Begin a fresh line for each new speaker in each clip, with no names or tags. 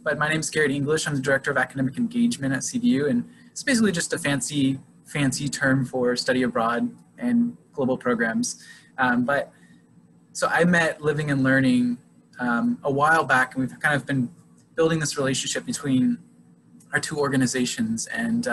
but my name's Garrett English. I'm the Director of Academic Engagement at CBU, and it's basically just a fancy term for study abroad and global programs. So I met Living and Learning a while back, and we've kind of been building this relationship between our two organizations, and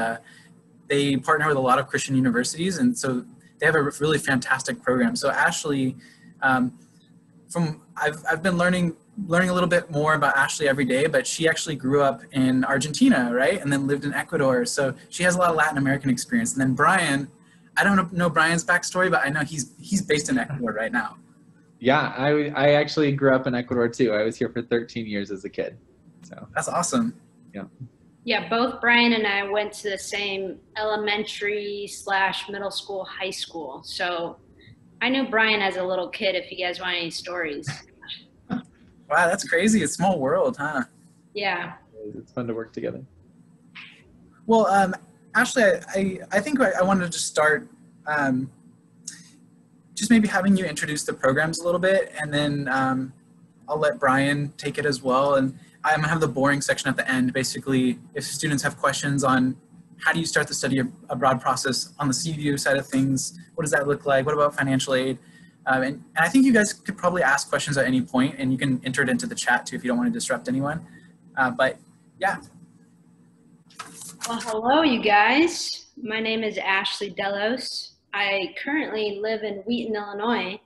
they partner with a lot of Christian universities, and so they have a really fantastic program. So Ashleigh, I've been learning a little bit more about Ashleigh every day, but she actually grew up in Argentina, right? And then lived in Ecuador. So she has a lot of Latin American experience. And then Bryan, I don't know Bryan's backstory, but I know he's based in Ecuador right now.
Yeah, I actually grew up in Ecuador too. I was here for 13 years as a kid. So
that's awesome.
Yeah.
Yeah, both Bryan and I went to the same elementary/middle school, high school. So I knew Bryan as a little kid, if you guys want any stories.
Wow, that's crazy. It's a small world, huh?
Yeah.
It's fun to work together.
Well, Ashleigh, I think I wanted to just start just maybe having you introduce the programs a little bit, and then I'll let Bryan take it as well. And I'm going to have the boring section at the end. Basically, if students have questions on how do you start the study abroad process on the CBU side of things, what does that look like? What about financial aid? And I think you guys could probably ask questions at any point, and you can enter it into the chat too if you don't want to disrupt anyone. But yeah.
Well, hello, you guys. My name is Ashleigh Delos. I currently live in Wheaton, Illinois.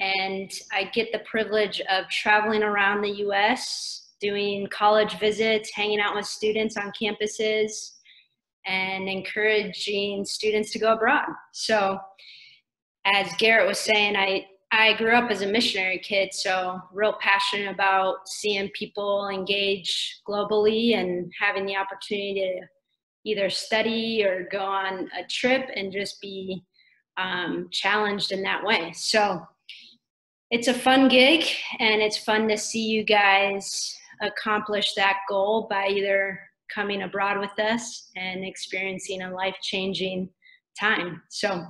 And I get the privilege of traveling around the U.S., doing college visits, hanging out with students on campuses, and encouraging students to go abroad. So as Garrett was saying, I grew up as a missionary kid, so real passionate about seeing people engage globally and having the opportunity to either study or go on a trip and just be challenged in that way. So it's a fun gig, and it's fun to see you guys accomplish that goal by either coming abroad with us and experiencing a life-changing time. So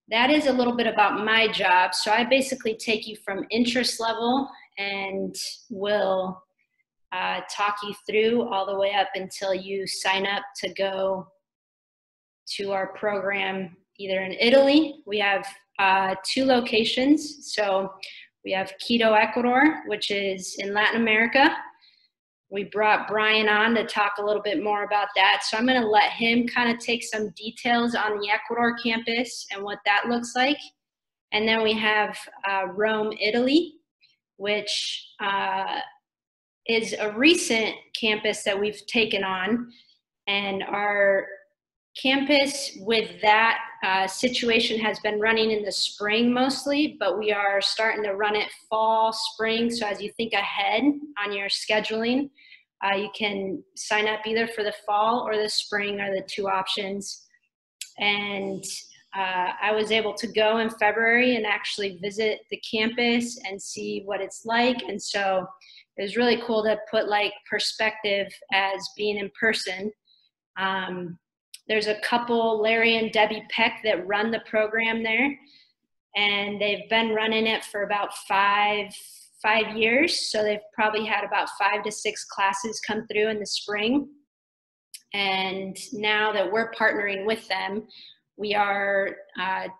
that is a little bit about my job. So I basically take you from interest level and will talk you through all the way up until you sign up to go to our program either in Italy. We have 2 locations. So we have Quito, Ecuador, which is in Latin America. We brought Bryan on to talk a little bit more about that. So I'm going to let him kind of take some details on the Ecuador campus and what that looks like. And then we have Rome, Italy, which is a recent campus that we've taken on. And our campus with that situation has been running in the spring mostly, but we are starting to run it fall, spring. So as you think ahead on your scheduling, you can sign up either for the fall or the spring are the 2 options. And I was able to go in February and actually visit the campus and see what it's like. And so it was really cool to put like perspective as being in person. There's a couple, Larry and Debbie Peck, that run the program there, and they've been running it for about five years. So they've probably had about 5 to 6 classes come through in the spring. And now that we're partnering with them, we are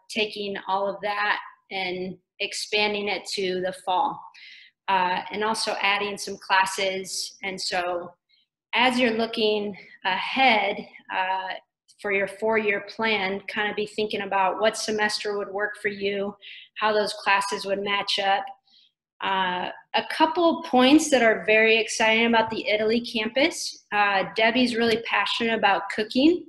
taking all of that and expanding it to the fall, and also adding some classes. And so as you're looking ahead, for your 4-year plan, kind of be thinking about what semester would work for you, how those classes would match up. A couple points that are very exciting about the Italy campus. Debbie's really passionate about cooking,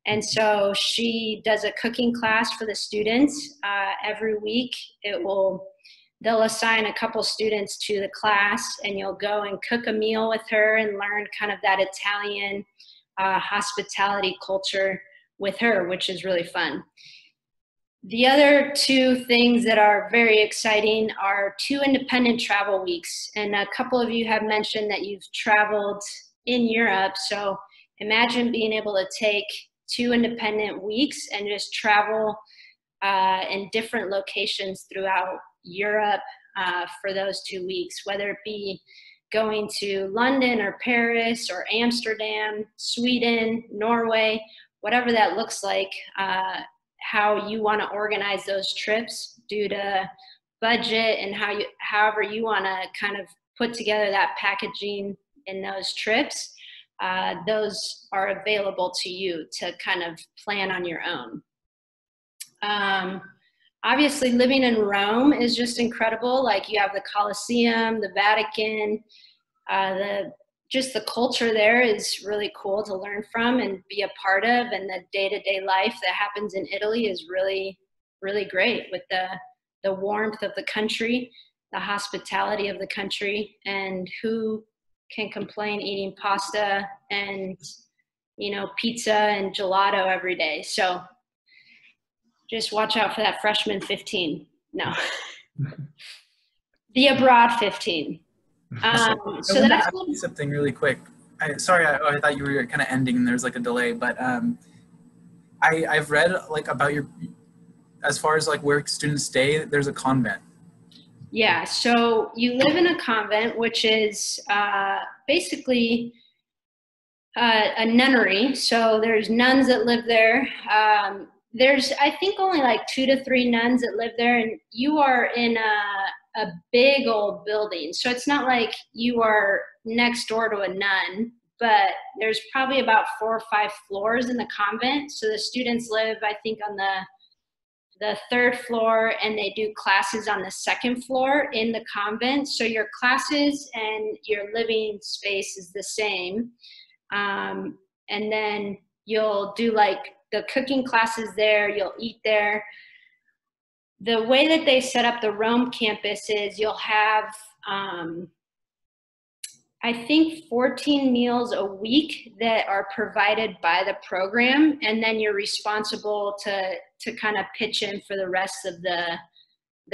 and so she does a cooking class for the students every week. They'll assign a couple students to the class, and you'll go and cook a meal with her and learn kind of that Italian hospitality culture with her, which is really fun. The other 2 things that are very exciting are 2 independent travel weeks. And a couple of you have mentioned that you've traveled in Europe. So imagine being able to take 2 independent weeks and just travel in different locations throughout Europe for those 2 weeks, whether it be going to London or Paris or Amsterdam, Sweden, Norway, whatever that looks like, how you want to organize those trips due to budget and however you want to kind of put together that packaging in those trips, those are available to you to kind of plan on your own. Obviously, living in Rome is just incredible. Like, you have the Colosseum, the Vatican, just the culture there is really cool to learn from and be a part of, and the day-to-day life that happens in Italy is really, really great, with the warmth of the country, the hospitality of the country, and who can complain eating pasta and, pizza and gelato every day. So just watch out for that freshman 15. No. The abroad 15. So that's
something really quick. Sorry, I thought you were kind of ending and there's like a delay, but I've read like about as far as like where students stay, there's a convent.
Yeah, so you live in a convent, which is basically a nunnery. So there's nuns that live there. There's, I think, only like 2 to 3 nuns that live there, and you are in a big old building. So it's not like you are next door to a nun, but there's probably about 4 or 5 floors in the convent. So the students live, I think, on the 3rd floor, and they do classes on the 2nd floor in the convent. So your classes and your living space is the same. And then you'll do like the cooking classes there, you'll eat there. The way that they set up the Rome campus is you'll have, I think, 14 meals a week that are provided by the program, and then you're responsible to kind of pitch in for the rest of the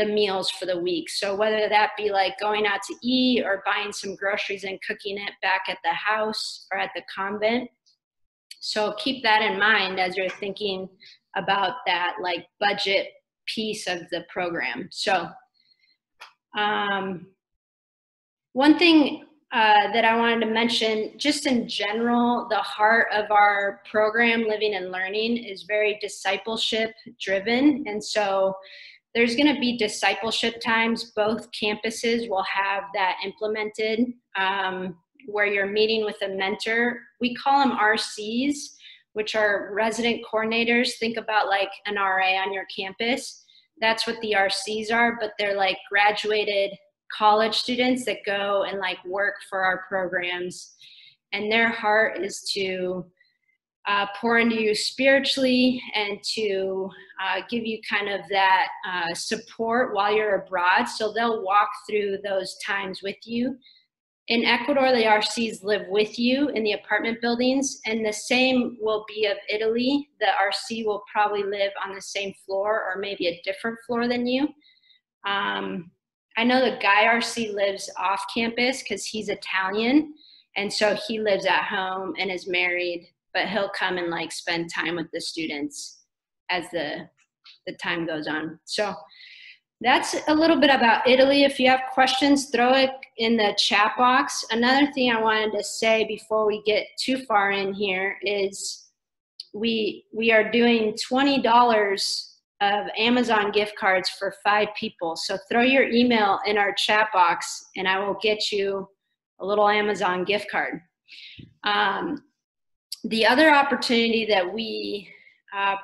meals for the week. So whether that be like going out to eat or buying some groceries and cooking it back at the house or at the convent. So keep that in mind as you're thinking about that like budget piece of the program. So one thing that I wanted to mention, just in general, the heart of our program, Living and Learning, is very discipleship driven. And so there's going to be discipleship times. Both campuses will have that implemented, where you're meeting with a mentor. We call them RCs, which are resident coordinators. Think about like an RA on your campus. That's what the RCs are, but they're like graduated college students that go and like work for our programs. And their heart is to pour into you spiritually and to give you kind of that support while you're abroad. So they'll walk through those times with you. In Ecuador, the RCs live with you in the apartment buildings, and the same will be of Italy. The RC will probably live on the same floor or maybe a different floor than you. I know the guy RC lives off campus because he's Italian, and so he lives at home and is married, but he'll come and like spend time with the students as the time goes on. So that's a little bit about Italy. If you have questions, throw it in the chat box. Another thing I wanted to say before we get too far in here is we are doing $20 of Amazon gift cards for 5 people. So throw your email in our chat box and I will get you a little Amazon gift card. The other opportunity that we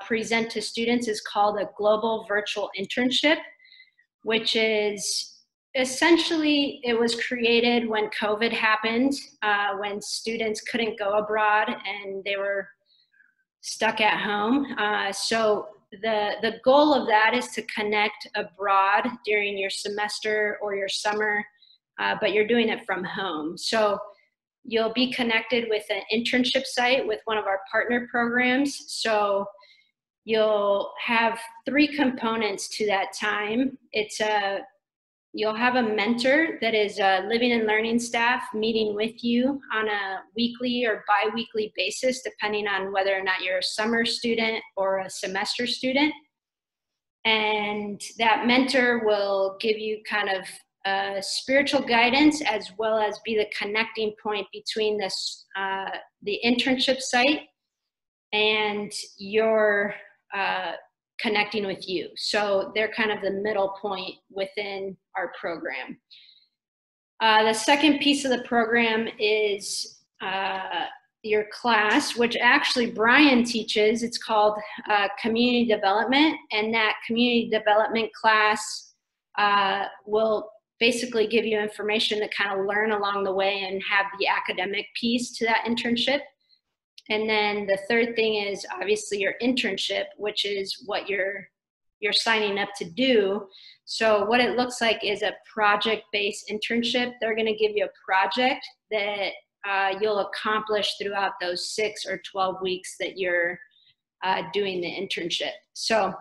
present to students is called a Global Virtual Internship, which is essentially, it was created when COVID happened, when students couldn't go abroad and they were stuck at home. So the goal of that is to connect abroad during your semester or your summer, but you're doing it from home. So you'll be connected with an internship site with one of our partner programs. So you'll have 3 components to that time. You'll have a mentor that is a living and learning staff meeting with you on a weekly or bi-weekly basis, depending on whether or not you're a summer student or a semester student. And that mentor will give you kind of spiritual guidance, as well as be the connecting point between this, the internship site and your connecting with you. So they're kind of the middle point within our program. The second piece of the program is your class, which actually Bryan teaches. It's called Community Development, and that Community Development class will basically give you information to kind of learn along the way and have the academic piece to that internship. And then the third thing is obviously your internship, which is what you're signing up to do. So what it looks like is a project-based internship. They're going to give you a project that you'll accomplish throughout those 6 or 12 weeks that you're doing the internship. So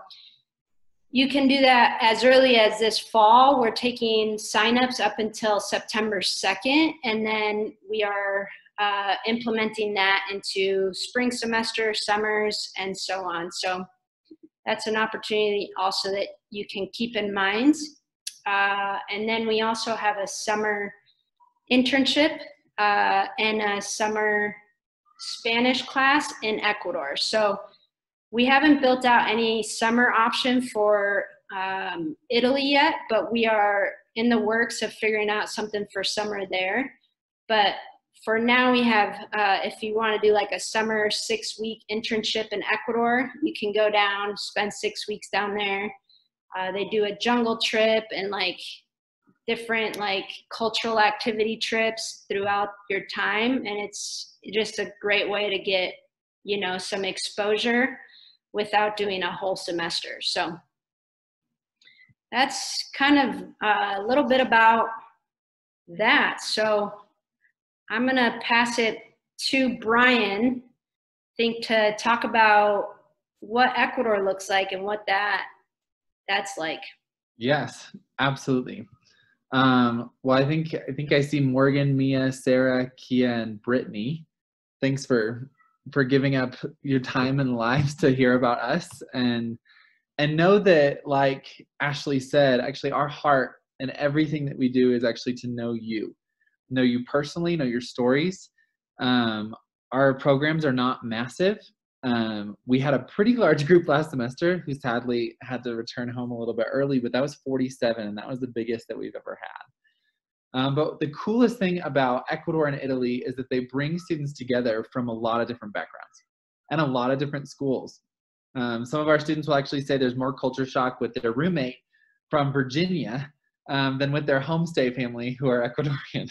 you can do that as early as this fall. We're taking signups up until September 2nd, and then we are implementing that into spring semester, summers, and so on. So that's an opportunity also that you can keep in mind. And then we also have a summer internship and a summer Spanish class in Ecuador. So we haven't built out any summer option for Italy yet, but we are in the works of figuring out something for summer there. But for now, we have, if you want to do like a summer 6-week internship in Ecuador, you can go down, spend 6 weeks down there. They do a jungle trip and like different like cultural activity trips throughout your time. And it's just a great way to get, you know, some exposure without doing a whole semester. So that's kind of a little bit about that. So I'm going to pass it to Bryan, I think, to talk about what Ecuador looks like and what that's like.
Yes, absolutely. Well, I think I see Morgan, Mia, Sarah, Kia, and Brittany. Thanks for giving up your time and lives to hear about us, and know that, like Ashleigh said, actually our heart and everything that we do is actually to know you personally, know your stories. Our programs are not massive. We had a pretty large group last semester who sadly had to return home a little bit early, but that was 47, and that was the biggest that we've ever had. But the coolest thing about Ecuador and Italy is that they bring students together from a lot of different backgrounds and a lot of different schools. Some of our students will actually say there's more culture shock with their roommate from Virginia than with their homestay family who are Ecuadorian.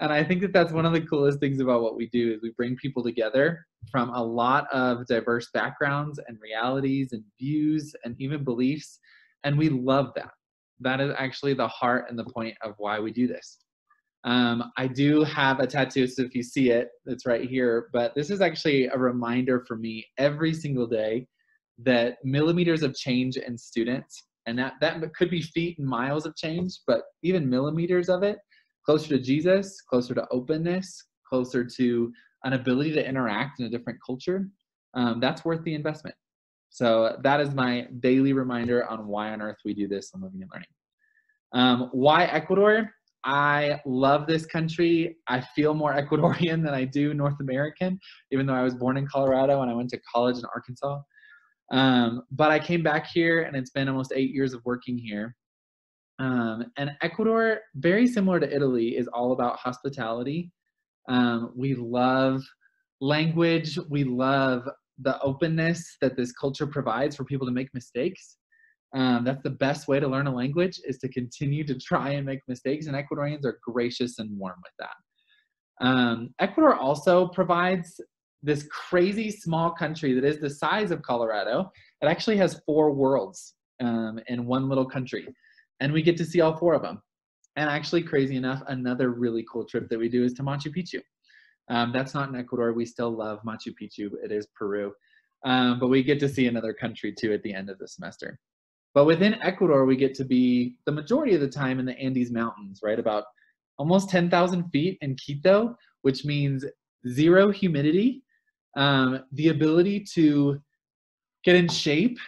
And I think that that's one of the coolest things about what we do is we bring people together from a lot of diverse backgrounds and realities and views and even beliefs. And we love that. That is actually the heart and the point of why we do this. I do have a tattoo, so if you see it, it's right here. But this is actually a reminder for me every single day that millimeters of change in students, and that could be feet and miles of change, but even millimeters of it, closer to Jesus, closer to openness, closer to an ability to interact in a different culture, that's worth the investment. So that is my daily reminder on why on earth we do this on Living and Learning. Why Ecuador? I love this country. I feel more Ecuadorian than I do North American, even though I was born in Colorado and I went to college in Arkansas. But I came back here and it's been almost 8 years of working here. And Ecuador, very similar to Italy, is all about hospitality. We love language. We love the openness that this culture provides for people to make mistakes. That's the best way to learn a language, is to continue to try and make mistakes. And Ecuadorians are gracious and warm with that. Ecuador also provides this crazy small country that is the size of Colorado. It actually has 4 worlds in one little country. And we get to see all 4 of them. And actually, crazy enough, another really cool trip that we do is to Machu Picchu. That's not in Ecuador. We still love Machu Picchu. It is Peru. But we get to see another country too at the end of the semester. But within Ecuador, we get to be the majority of the time in the Andes Mountains, right? About almost 10,000 feet in Quito, which means 0 humidity, the ability to get in shape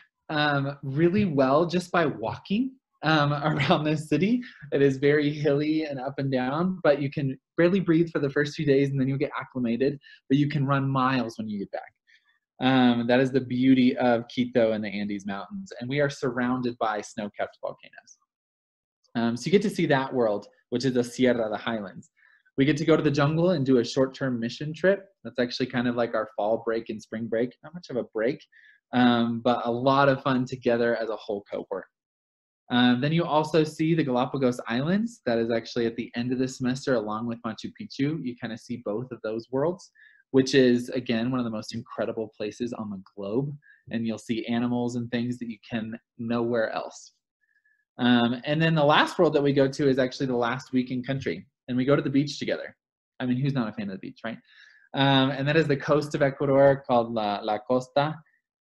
really well just by walking. around this city. It is very hilly and up and down, but you can barely breathe for the first few days and then you'll get acclimated, but you can run miles when you get back. That is the beauty of Quito and the Andes Mountains. And we are surrounded by snow-capped volcanoes. So you get to see that world, which is the Sierra, the highlands. We get to go to the jungle and do a short-term mission trip. That's actually kind of like our fall break and spring break. Not much of a break, but a lot of fun together as a whole cohort. Then you also see the Galapagos Islands. That is actually at the end of the semester, along with Machu Picchu. You kind of see both of those worlds, which is, again, one of the most incredible places on the globe. And you'll see animals and things that you can nowhere else. And then the last world that we go to is actually the last week in country. And we go to the beach together. I mean, who's not a fan of the beach, right? And that is the coast of Ecuador called La Costa.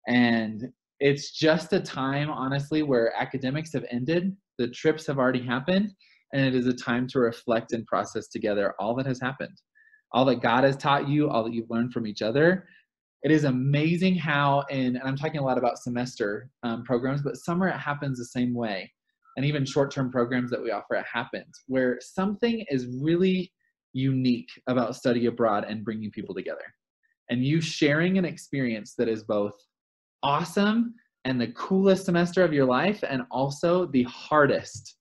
And it's just a time, honestly, where academics have ended, the trips have already happened, and it is a time to reflect and process together all that has happened, all that God has taught you, all that you've learned from each other. It is amazing how, and I'm talking a lot about semester programs, but summer it happens the same way. And even short-term programs that we offer, it happens, where something is really unique about study abroad and bringing people together. And you sharing an experience that is both awesome and the coolest semester of your life, and also the hardest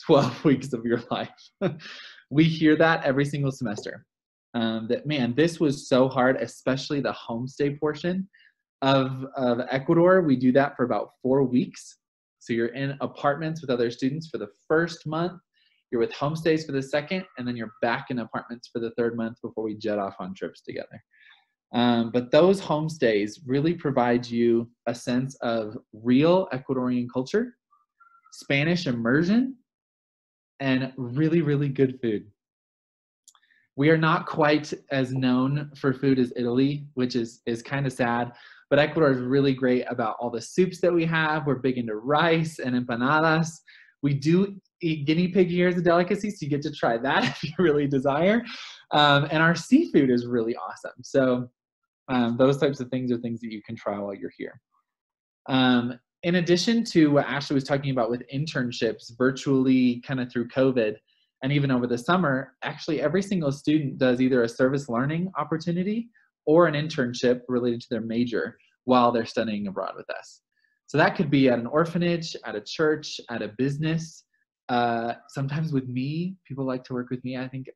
12 weeks of your life. We hear that every single semester. That, man, this was so hard, especially the homestay portion of Ecuador. We do that for about 4 weeks. So you're in apartments with other students for the first month, you're with homestays for the second, and then you're back in apartments for the third month before we jet off on trips together. But those homestays really provide you a sense of real Ecuadorian culture, Spanish immersion, and really, really good food. We are not quite as known for food as Italy, which is kind of sad, but Ecuador is really great about all the soups that we have. We're big into rice and empanadas. We do eat guinea pig here as a delicacy, so you get to try that if you really desire. And our seafood is really awesome. So those types of things are things that you can try while you're here. In addition to what Ashleigh was talking about with internships virtually kind of through COVID, and even over the summer, actually every single student does either a service learning opportunity or an internship related to their major while they're studying abroad with us. So that could be at an orphanage, at a church, at a business. Sometimes with me, people like to work with me. I think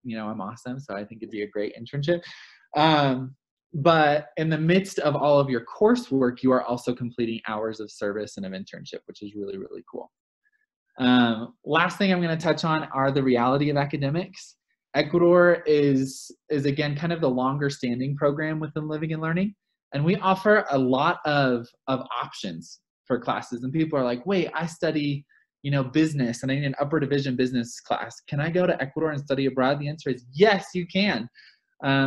you know, I'm awesome, so I think it'd be a great internship. But in the midst of all of your coursework, you are also completing hours of service and of internship, which is really, really cool. Last thing I'm going to touch on are the reality of academics. Ecuador is again kind of the longer standing program within Living and Learning, and we offer a lot of options for classes. And people are like, wait, I study, you know, business and I need an upper division business class. Can I go to Ecuador and study abroad? The answer is yes, you can,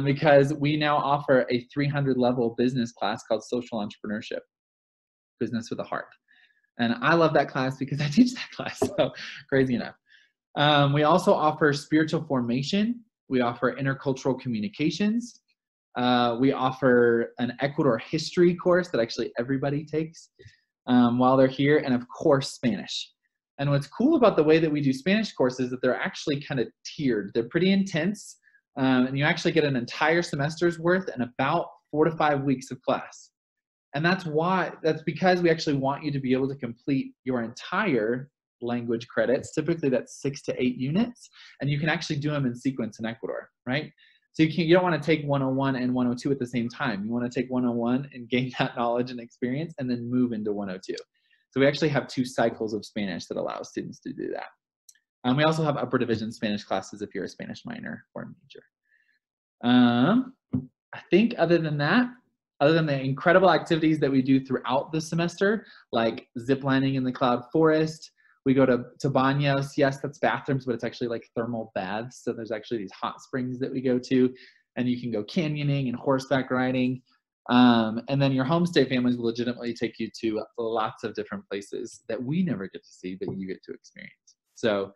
because we now offer a 300 level business class called Social Entrepreneurship, Business with a Heart. And I love that class because I teach that class, so crazy enough. We also offer spiritual formation. We offer intercultural communications. We offer an Ecuador history course that actually everybody takes while they're here, and of course, Spanish. And what's cool about the way that we do Spanish courses is that they're actually kind of tiered. They're pretty intense, and you actually get an entire semester's worth and about 4 to 5 weeks of class. And that's because we actually want you to be able to complete your entire language credits. Typically that's 6 to 8 units, and you can actually do them in sequence in Ecuador, right? So you don't want to take 101 and 102 at the same time. You want to take 101 and gain that knowledge and experience and then move into 102. So we actually have 2 cycles of Spanish that allow students to do that. We also have upper division Spanish classes if you're a Spanish minor or major. I think other than the incredible activities that we do throughout the semester, like ziplining in the cloud forest, we go to baños. Yes, that's bathrooms, but it's actually like thermal baths. So there's actually these hot springs that we go to, and you can go canyoning and horseback riding. And then your homestay families will legitimately take you to lots of different places that we never get to see, but you get to experience. So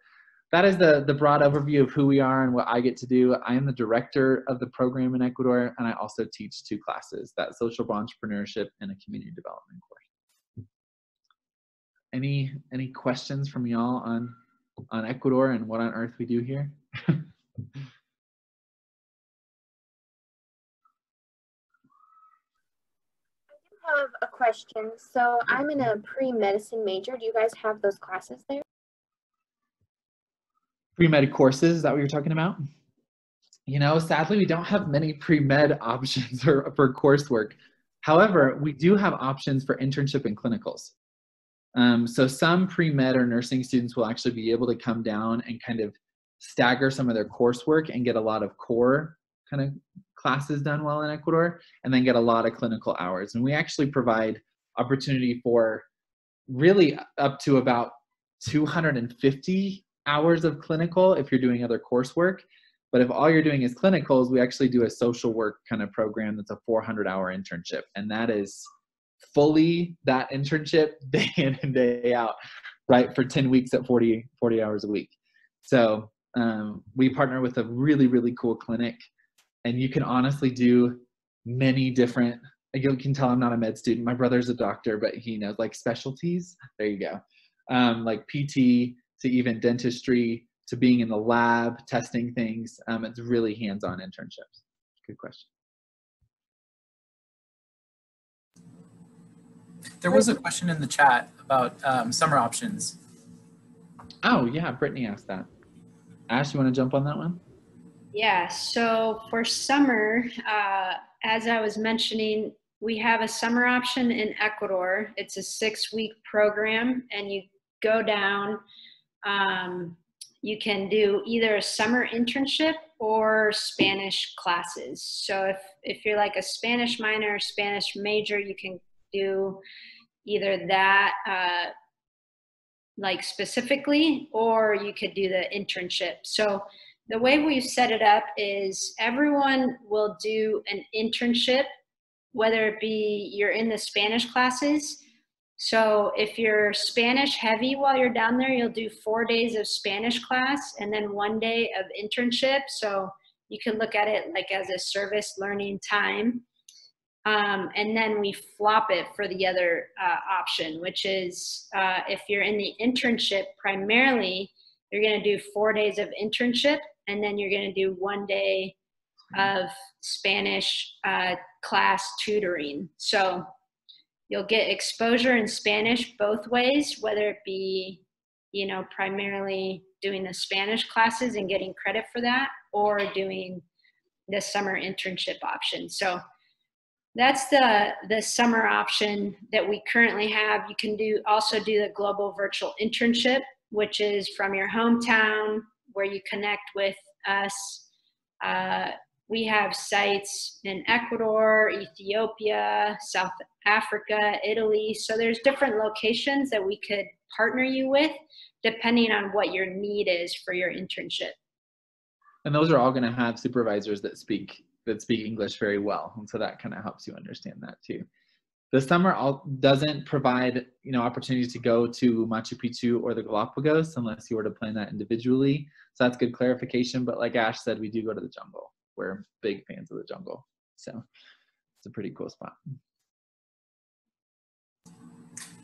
that is the broad overview of who we are and what I get to do. I am the director of the program in Ecuador, and I also teach 2 classes, that social entrepreneurship and a community development course. any questions from y'all on Ecuador and what on earth we do here?
Have a question. So I'm in a pre-medicine major. Do you guys have those classes there?
Pre-med courses, is that what you're talking about? Sadly, we don't have many pre-med options for coursework. However, we do have options for internship and clinicals. So some pre-med or nursing students will actually be able to come down and kind of stagger some of their coursework and get a lot of core kind of classes done while in Ecuador, and then get a lot of clinical hours. And we actually provide opportunity for really up to about 250 hours of clinical if you're doing other coursework. But if all you're doing is clinicals, we actually do a social work kind of program that's a 400-hour internship. And that is fully that internship day in and day out, right, for 10 weeks at 40 hours a week. So we partner with a really, really cool clinic. And you can honestly do many different, you can tell I'm not a med student. My brother's a doctor, but he knows like specialties. There you go. Like PT to even dentistry to being in the lab, testing things. It's really hands-on internships. Good question.
There was a question in the chat about summer options.
Oh, yeah, Brittany asked that. Ash, you want to jump on that one?
Yeah, so for summer, as I was mentioning, we have a summer option in Ecuador. It's a 6-week program, and you go down, you can do either a summer internship or Spanish classes. So if you're like a Spanish minor or Spanish major, you can do either that like specifically, or you could do the internship. So the way we've set it up is everyone will do an internship, whether it be you're in the Spanish classes. So if you're Spanish heavy while you're down there, you'll do 4 days of Spanish class and then 1 day of internship. So you can look at it like as a service learning time. And then we flop it for the other option, which is if you're in the internship primarily, you're going to do 4 days of internship, and then you're going to do 1 day of Spanish class tutoring. So you'll get exposure in Spanish both ways, whether it be, primarily doing the Spanish classes and getting credit for that, or doing the summer internship option. So that's the summer option that we currently have. You can also do the global virtual internship, which is from your hometown where you connect with us. We have sites in Ecuador, Ethiopia, South Africa, Italy. So there's different locations that we could partner you with depending on what your need is for your internship.
And those are all going to have supervisors that speak English very well. And so that kind of helps you understand that too. The summer doesn't provide, opportunities to go to Machu Picchu or the Galapagos unless you were to plan that individually. So that's good clarification. But like Ash said, we do go to the jungle. We're big fans of the jungle. So it's a pretty cool spot.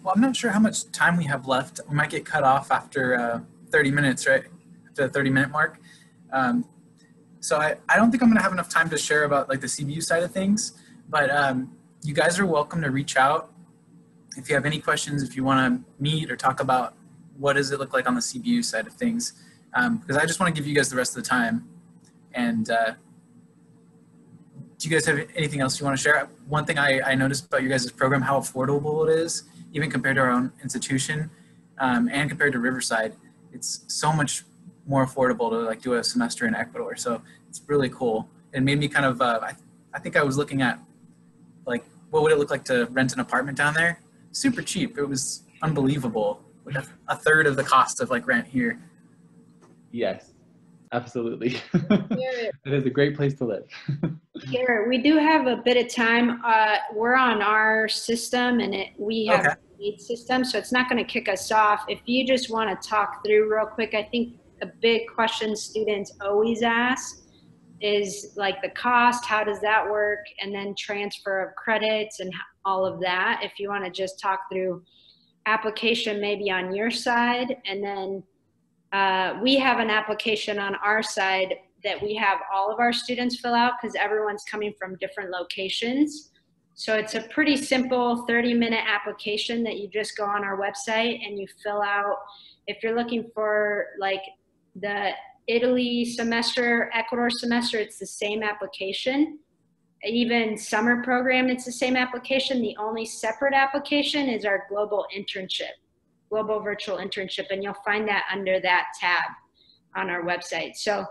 Well, I'm not sure how much time we have left. We might get cut off after 30 minutes, right? After the 30-minute mark. So I don't think I'm going to have enough time to share about like the CBU side of things, but you guys are welcome to reach out if you have any questions, if you want to meet or talk about what does it look like on the CBU side of things, because I just want to give you guys the rest of the time. And do you guys have anything else you want to share? One thing I noticed about your guys' program, how affordable it is, even compared to our own institution and compared to Riverside. It's so much more affordable to like do a semester in Ecuador. So it's really cool. It made me kind of, I think I was looking at like, what would it look like to rent an apartment down there? Super cheap. It was unbelievable. Like a third of the cost of like rent here.
Yes, absolutely. It is a great place to live.
Garrett, we do have a bit of time. We're on our system and we have a lead system, so it's not going to kick us off. If you just want to talk through real quick, I think a big question students always ask is like the cost, how does that work? And then transfer of credits and all of that. If you want to just talk through application maybe on your side, and then we have an application on our side that we have all of our students fill out because everyone's coming from different locations. So it's a pretty simple 30-minute application that you just go on our website and you fill out. If you're looking for like the Italy semester, Ecuador semester, it's the same application. Even summer program, it's the same application. The only separate application is our global internship, global virtual internship, and you'll find that under that tab on our website. So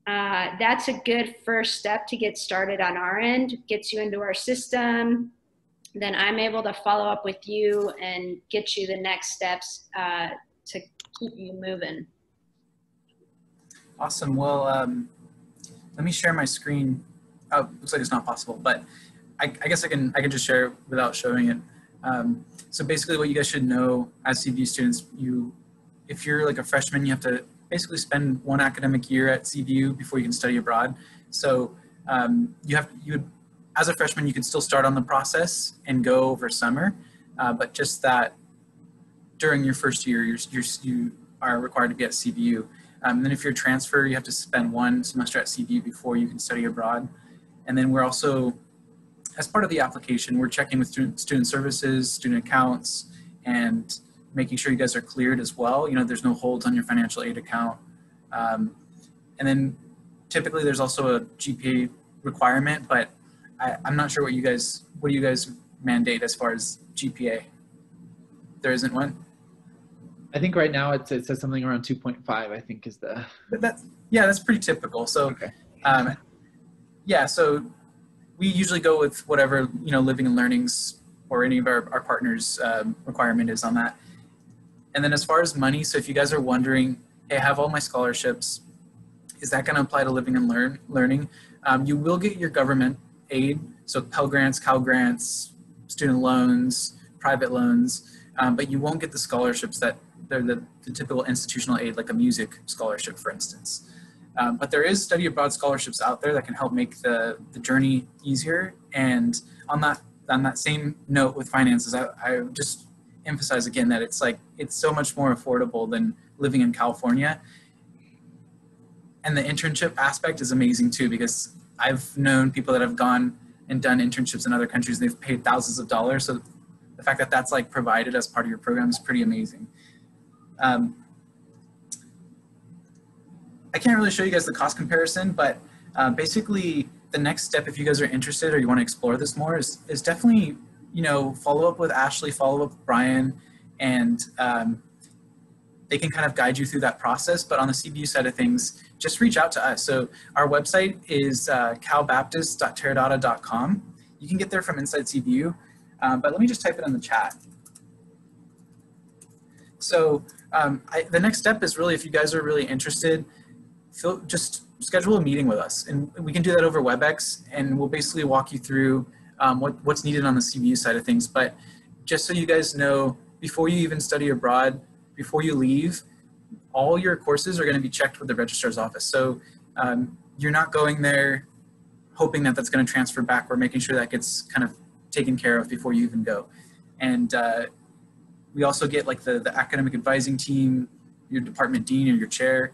that's a good first step to get started on our end, gets you into our system. Then I'm able to follow up with you and get you the next steps to keep you moving.
Awesome. Well, let me share my screen. Oh, looks like it's not possible, but I guess I can just share it without showing it. So basically what you guys should know as CBU students, if you're like a freshman, you have to basically spend 1 academic year at CBU before you can study abroad. So as a freshman, you can still start on the process and go over summer, but just that during your first year, you are required to be at CBU. And then if you're a transfer, you have to spend 1 semester at CBU before you can study abroad. And then we're also, as part of the application, we're checking with student services, student accounts, and making sure you guys are cleared as well. You know, there's no holds on your financial aid account. And then typically there's also a GPA requirement, but I'm not sure what you guys mandate as far as GPA. There isn't one?
I think right now it says something around 2.5, I think is the...
That's pretty typical. So,
okay.
Yeah, so we usually go with whatever, Living and Learning's or any of our partners' requirement is on that. And then as far as money, so if you guys are wondering, hey, I have all my scholarships, is that going to apply to Living and Learning? You will get your government aid, so Pell Grants, Cal Grants, student loans, private loans, but you won't get the scholarships that they're the typical institutional aid, like a music scholarship, for instance. But there is study abroad scholarships out there that can help make the journey easier. And on that same note with finances, I just emphasize again that it's so much more affordable than living in California. And the internship aspect is amazing too, because I've known people that have gone and done internships in other countries and they've paid thousands of dollars. So the fact that that's like provided as part of your program is pretty amazing. I can't really show you guys the cost comparison, but basically the next step, if you guys are interested or you want to explore this more, is definitely, follow up with Ashleigh, follow up with Bryan, and they can kind of guide you through that process. But on the CBU side of things, just reach out to us. So our website is calbaptist.teradata.com. You can get there from inside CBU, but let me just type it in the chat. So the next step is really, if you guys are really interested, just schedule a meeting with us, and we can do that over WebEx, and we'll basically walk you through what's needed on the CBU side of things. But just so you guys know, before you even study abroad, before you leave, all your courses are going to be checked with the registrar's office. So you're not going there hoping that that's going to transfer back. We're making sure that gets kind of taken care of before you even go. And we also get like the academic advising team, your department dean or your chair,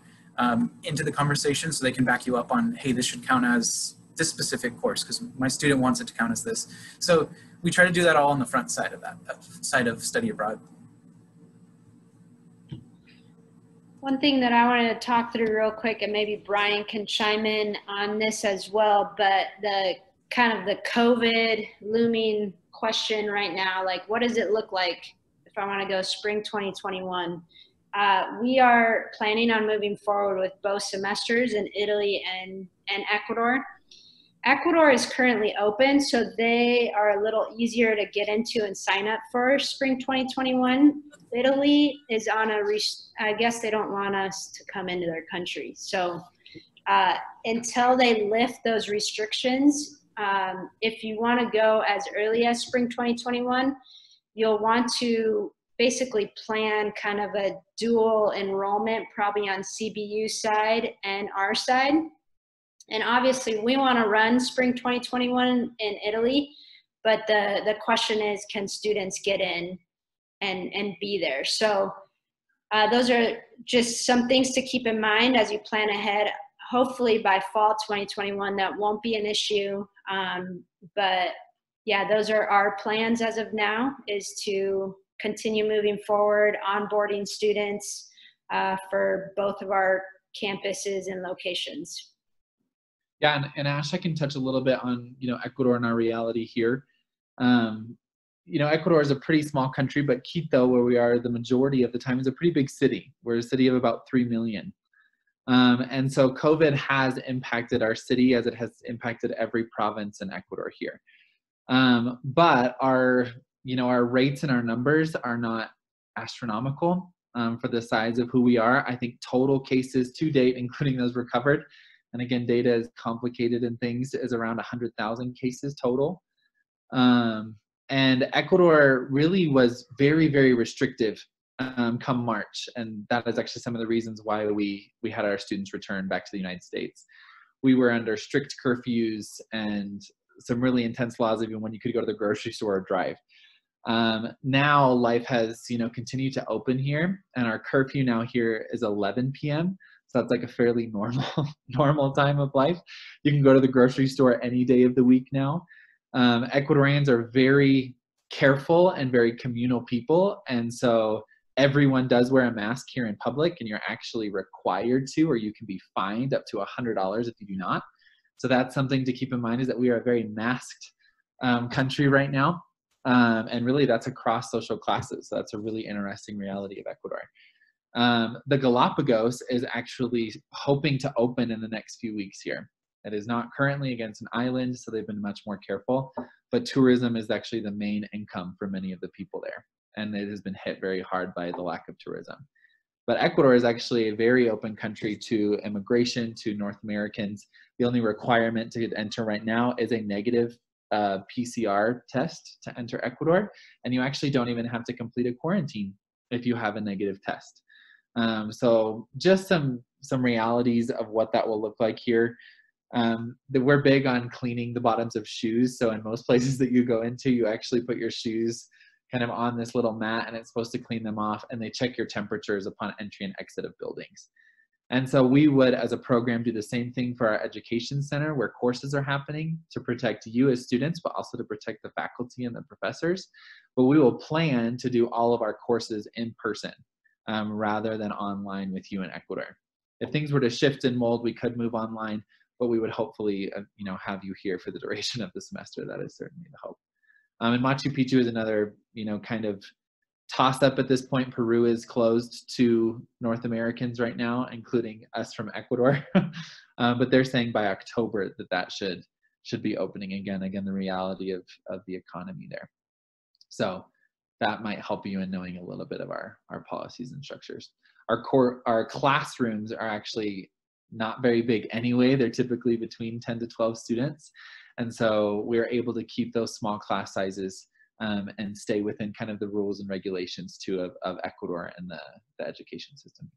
into the conversation so they can back you up on, hey, this should count as this specific course because my student wants it to count as this. So we try to do that all on the front side of that side of study abroad.
One thing that I wanted to talk through real quick, and maybe Bryan can chime in on this as well, but the kind of the COVID looming question right now, like what does it look like if I want to go spring 2021? We are planning on moving forward with both semesters in Italy and Ecuador. Ecuador is currently open, so they are a little easier to get into and sign up for spring 2021. Italy is on I guess they don't want us to come into their country. So until they lift those restrictions, if you want to go as early as spring 2021, you'll want to basically plan kind of a dual enrollment, probably on CBU side and our side. And obviously we want to run spring 2021 in Italy, but the question is, can students get in? and be there. So those are just some things to keep in mind as you plan ahead. Hopefully by fall 2021, that won't be an issue. But yeah, those are our plans as of now, is to continue moving forward, onboarding students for both of our campuses and locations.
Yeah, and Ash, I can touch a little bit on, Ecuador and our reality here. Ecuador is a pretty small country, but Quito, where we are the majority of the time, is a pretty big city. We're a city of about 3 million. And so COVID has impacted our city as it has impacted every province in Ecuador here. But our rates and our numbers are not astronomical for the size of who we are. I think total cases to date, including those recovered, and again, data is complicated and things, is around 100,000 cases total. And Ecuador really was very, very restrictive come March. And that is actually some of the reasons why we had our students return back to the United States. We were under strict curfews and some really intense laws, even when you could go to the grocery store or drive. Now life has, continued to open here, and our curfew now here is 11 p.m. So that's like a fairly normal time of life. You can go to the grocery store any day of the week now. Ecuadorians are very careful and very communal people, and so everyone does wear a mask here in public, and you're actually required to, or you can be fined up to $100 if you do not. So that's something to keep in mind, is that we are a very masked country right now, and really that's across social classes. So that's a really interesting reality of Ecuador. The Galapagos is actually hoping to open in the next few weeks here. It is not currently against an island, so they've been much more careful, but tourism is actually the main income for many of the people there, and it has been hit very hard by the lack of tourism. But Ecuador is actually a very open country to immigration, to North Americans. The only requirement to enter right now is a negative PCR test to enter Ecuador, and you actually don't even have to complete a quarantine if you have a negative test. So just some realities of what that will look like here. We're big on cleaning the bottoms of shoes. So in most places that you go into, you actually put your shoes kind of on this little mat, and it's supposed to clean them off, and they check your temperatures upon entry and exit of buildings. And so we would, as a program, do the same thing for our education center where courses are happening to protect you as students, but also to protect the faculty and the professors. But we will plan to do all of our courses in person rather than online with you in Ecuador. If things were to shift and mold, we could move online, but we would hopefully, have you here for the duration of the semester. That is certainly the hope. And Machu Picchu is another, kind of tossed up at this point. Peru is closed to North Americans right now, including us from Ecuador. But they're saying by October that should be opening again, the reality of the economy there. So that might help you in knowing a little bit of our policies and structures. Our classrooms are actually not very big anyway. They're typically between 10 to 12 students. And so we're able to keep those small class sizes and stay within kind of the rules and regulations too of Ecuador and the education system.